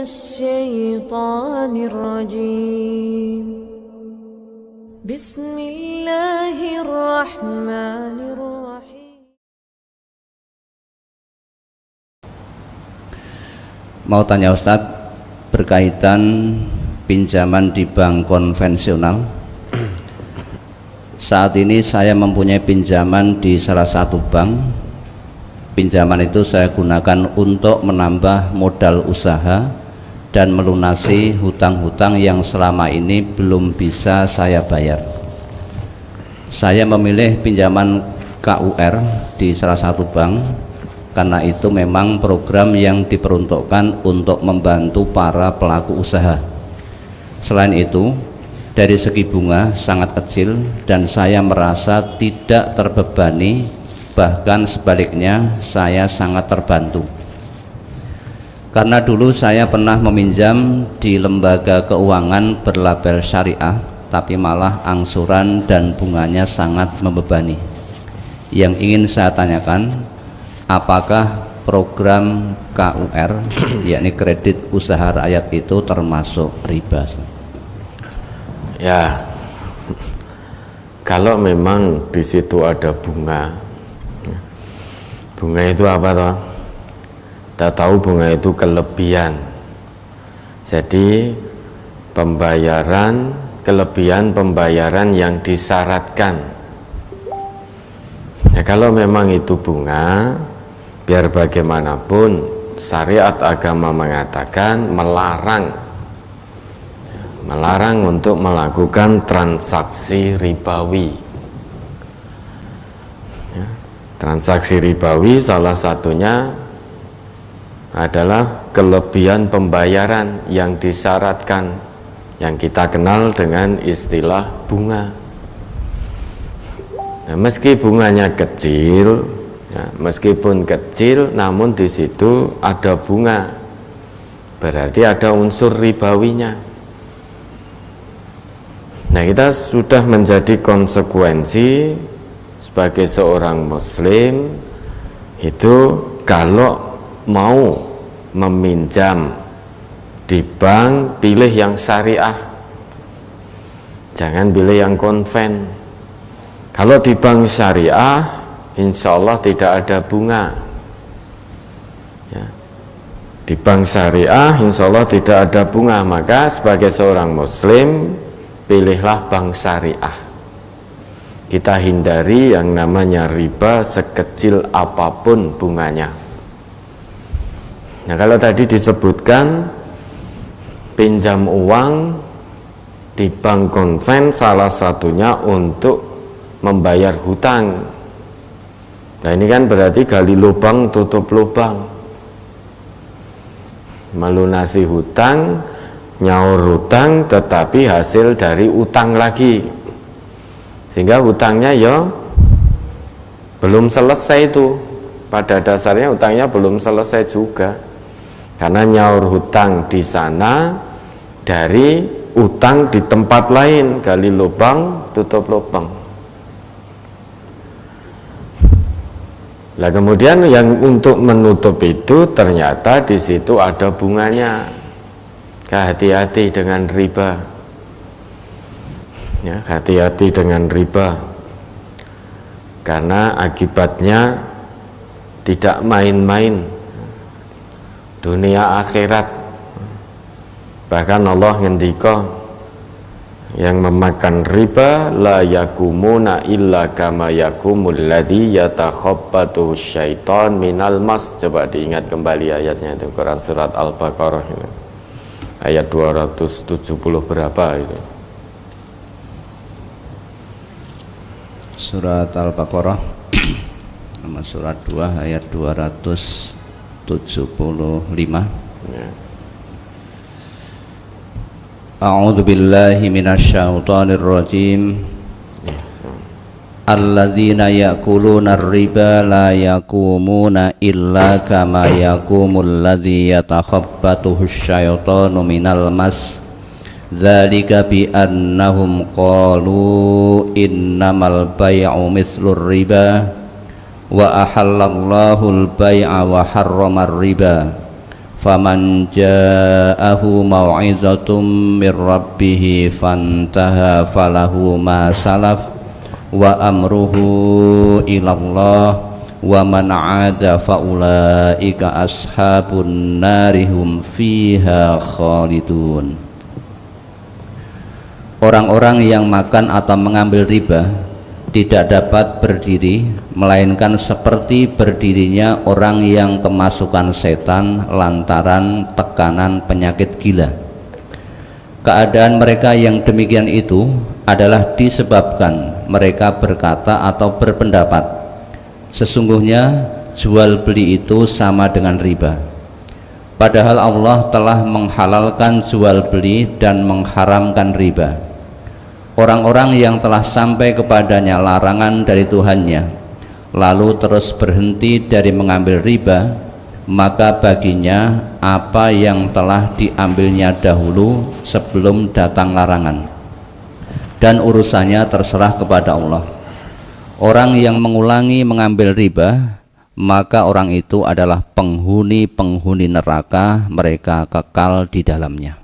الشيطان الرجيم بسم الله الرحمن الرحيم. Mau tanya Ustadz berkaitan pinjaman di bank konvensional. Saat ini saya mempunyai pinjaman di salah satu bank. Pinjaman itu saya gunakan untuk menambah modal usaha dan melunasi hutang-hutang yang selama ini belum bisa saya bayar. Saya memilih pinjaman KUR di salah satu bank karena itu memang program yang diperuntukkan untuk membantu para pelaku usaha. Selain itu, dari segi bunga sangat kecil dan saya merasa tidak terbebani, bahkan sebaliknya saya sangat terbantu. Karena dulu saya pernah meminjam di lembaga keuangan berlabel syariah, tapi malah angsuran dan bunganya sangat membebani. Yang ingin saya tanyakan, apakah program KUR yakni kredit usaha rakyat itu termasuk riba? Ya, kalau memang di situ ada bunga itu apa toh? Kita tahu bunga itu kelebihan. Jadi kelebihan pembayaran yang disyaratkan. Ya, kalau memang itu bunga, biar bagaimanapun syariat agama mengatakan melarang untuk melakukan transaksi ribawi. Ya, transaksi ribawi salah satunya adalah kelebihan pembayaran yang disyaratkan, yang kita kenal dengan istilah bunga. Nah, meski bunganya kecil, ya, meskipun kecil, namun di situ ada bunga, berarti ada unsur ribawinya. Nah, kita sudah menjadi konsekuensi sebagai seorang muslim itu kalau mau meminjam di bank, pilih yang syariah, jangan pilih yang konven. Kalau di bank syariah, insya Allah tidak ada bunga. Ya. Di bank syariah, insya Allah tidak ada bunga. Maka sebagai seorang muslim, pilihlah bank syariah. Kita hindari yang namanya riba sekecil apapun bunganya. Nah, kalau tadi disebutkan pinjam uang di bank konven, salah satunya untuk membayar hutang. Nah, ini kan berarti gali lubang tutup lubang, melunasi hutang, nyaur hutang, tetapi hasil dari utang lagi, sehingga hutangnya ya belum selesai. Itu pada dasarnya hutangnya belum selesai juga, karena nyaur hutang di sana dari utang di tempat lain, gali lubang tutup lubang. Nah, kemudian yang untuk menutup itu ternyata di situ ada bunganya. Hati-hati dengan riba. Ya, hati-hati dengan riba. Karena akibatnya tidak main-main. Dunia akhirat. Bahkan Allah ngendika, yang memakan riba la yakumuna illa kama yakumul ladzi yatakhabbatu syaiton minal mas. Coba diingat kembali ayatnya itu, Quran surat Al-Baqarah itu. Ayat 270 berapa itu? Surat Al-Baqarah nomor surat 2 ayat 275. Ya. A'udzu billahi minasyaitonir rajim. Alladzina ya'kuluna ar-riba la yaqumuna illa kama yaqumul ladzi yatakhabbathu asyaitanu minal mas. Dzalika bi annahum qalu innamal bai'u mislur riba wa ahallallahu al-bai'a wa harrama ar-riba faman ja'ahu mau'izatum mir rabbih fantaha falahu ma salaf wa amruhu ilallah wa man 'ada fa ulaika ashabun narihum fiha khalidun. Orang-orang yang makan atau mengambil riba tidak dapat berdiri melainkan seperti berdirinya orang yang kemasukan setan lantaran tekanan penyakit gila. Keadaan mereka yang demikian itu adalah disebabkan mereka berkata atau berpendapat sesungguhnya jual beli itu sama dengan riba, padahal Allah telah menghalalkan jual beli dan mengharamkan riba. Orang-orang yang telah sampai kepadanya larangan dari Tuhannya lalu terus berhenti dari mengambil riba, maka baginya apa yang telah diambilnya dahulu sebelum datang larangan, dan urusannya terserah kepada Allah. Orang yang mengulangi mengambil riba, maka orang itu adalah penghuni-penghuni neraka, mereka kekal di dalamnya.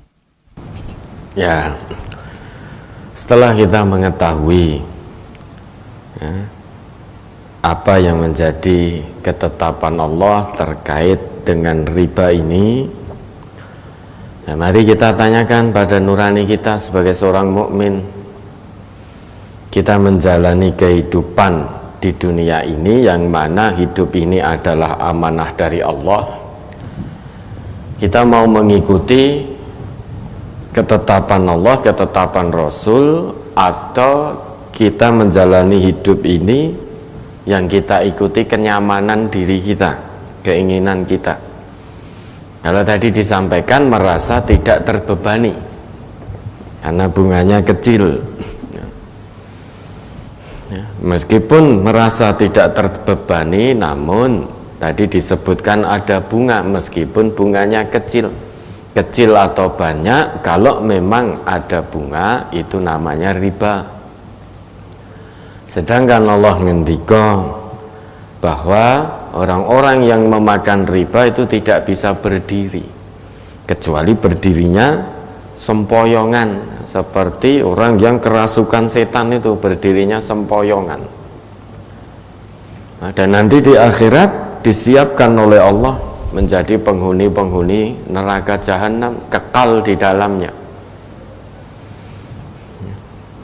Ya, setelah kita mengetahui apa yang menjadi ketetapan Allah terkait dengan riba ini, mari kita tanyakan pada nurani kita sebagai seorang mukmin. Kita menjalani kehidupan di dunia ini yang mana hidup ini adalah amanah dari Allah. Kita mau mengikuti ketetapan Allah, ketetapan Rasul, atau kita menjalani hidup ini yang kita ikuti kenyamanan diri kita, keinginan kita. Kalau tadi disampaikan merasa tidak terbebani karena bunganya kecil. Meskipun merasa tidak terbebani, namun tadi disebutkan ada bunga, meskipun bunganya kecil atau banyak, kalau memang ada bunga itu namanya riba. Sedangkan Allah ngendika bahwa orang-orang yang memakan riba itu tidak bisa berdiri, kecuali berdirinya sempoyongan, seperti orang yang kerasukan setan itu berdirinya sempoyongan. Dan nanti di akhirat disiapkan oleh Allah menjadi penghuni-penghuni neraka jahanam, kekal di dalamnya.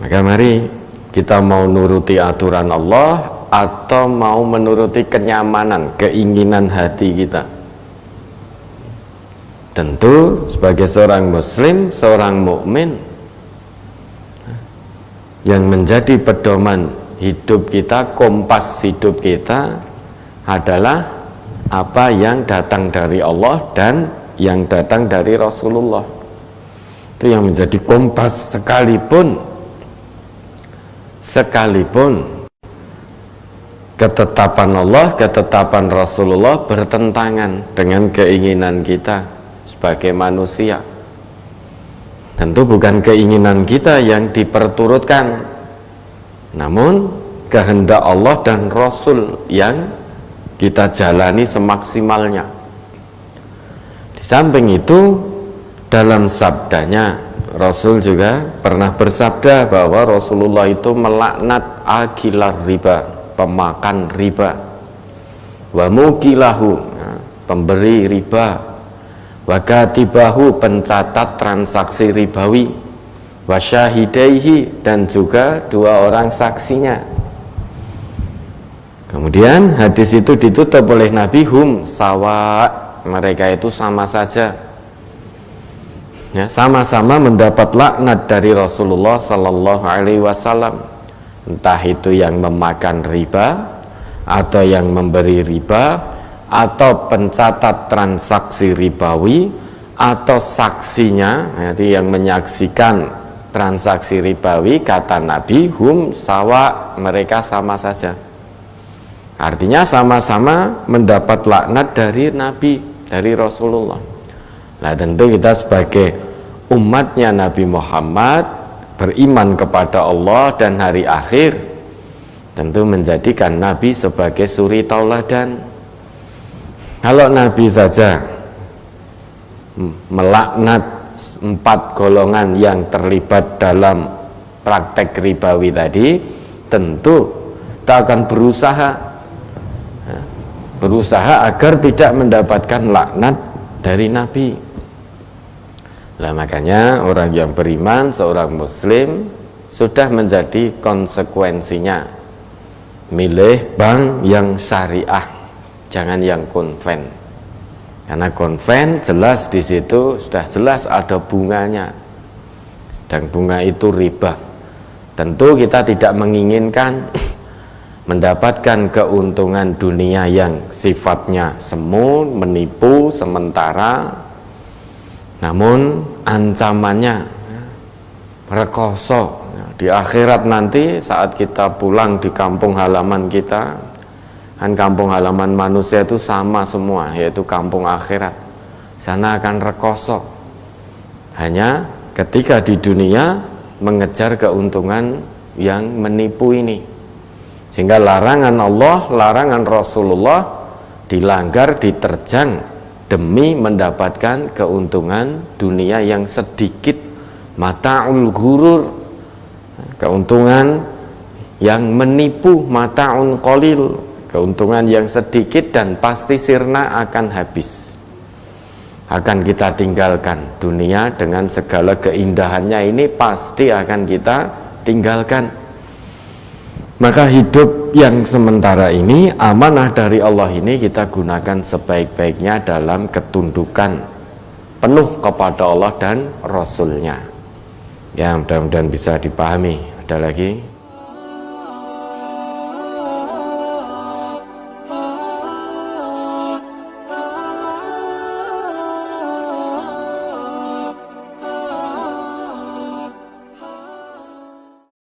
Maka mari kita mau nuruti aturan Allah atau mau menuruti kenyamanan, keinginan hati kita. Tentu sebagai seorang muslim, seorang mukmin, yang menjadi pedoman hidup kita, kompas hidup kita adalah apa yang datang dari Allah dan yang datang dari Rasulullah. Itu yang menjadi kompas, sekalipun ketetapan Allah, ketetapan Rasulullah bertentangan dengan keinginan kita sebagai manusia. Tentu bukan keinginan kita yang diperturutkan, namun kehendak Allah dan Rasul yang kita jalani semaksimalnya. Di samping itu, dalam sabdanya Rasul juga pernah bersabda bahwa Rasulullah itu melaknat akilar riba, pemakan riba, wa mukilahu, pemberi riba, wa katibahu, pencatat transaksi ribawi, wa syahidaihi, dan juga dua orang saksinya. Kemudian hadis itu ditutup oleh Nabi, hum sawa, mereka itu sama saja, ya, sama-sama mendapat laknat dari Rasulullah Sallallahu Alaihi Wasallam, entah itu yang memakan riba atau yang memberi riba, atau pencatat transaksi ribawi, atau saksinya, yaitu yang menyaksikan transaksi ribawi. Kata Nabi, hum sawa, mereka sama saja. Artinya sama-sama mendapat laknat dari Nabi, dari Rasulullah. Nah, tentu kita sebagai umatnya Nabi Muhammad, beriman kepada Allah dan hari akhir, tentu menjadikan Nabi sebagai suri tauladan. Kalau Nabi saja melaknat 4 golongan yang terlibat dalam praktek ribawi tadi, tentu kita akan berusaha agar tidak mendapatkan laknat dari Nabi. Nah, makanya orang yang beriman, seorang muslim, sudah menjadi konsekuensinya milih bank yang syariah, jangan yang konven. Karena konven jelas di situ sudah jelas ada bunganya, dan bunga itu riba. Tentu kita tidak menginginkan mendapatkan keuntungan dunia yang sifatnya semu, menipu sementara, namun ancamannya rekoso. Di akhirat nanti saat kita pulang di kampung halaman kita, kan kampung halaman manusia itu sama semua, yaitu kampung akhirat. Sana akan rekoso. Hanya ketika di dunia mengejar keuntungan yang menipu ini, sehingga larangan Allah, larangan Rasulullah dilanggar, diterjang demi mendapatkan keuntungan dunia yang sedikit, mata'ul ghurur, keuntungan yang menipu, mata'un qalil, keuntungan yang sedikit dan pasti sirna akan habis, akan kita tinggalkan. Dunia dengan segala keindahannya ini pasti akan kita tinggalkan. Maka hidup yang sementara ini, amanah dari Allah ini, kita gunakan sebaik-baiknya dalam ketundukan penuh kepada Allah dan Rasulnya. Ya, mudah-mudahan bisa dipahami. Ada lagi?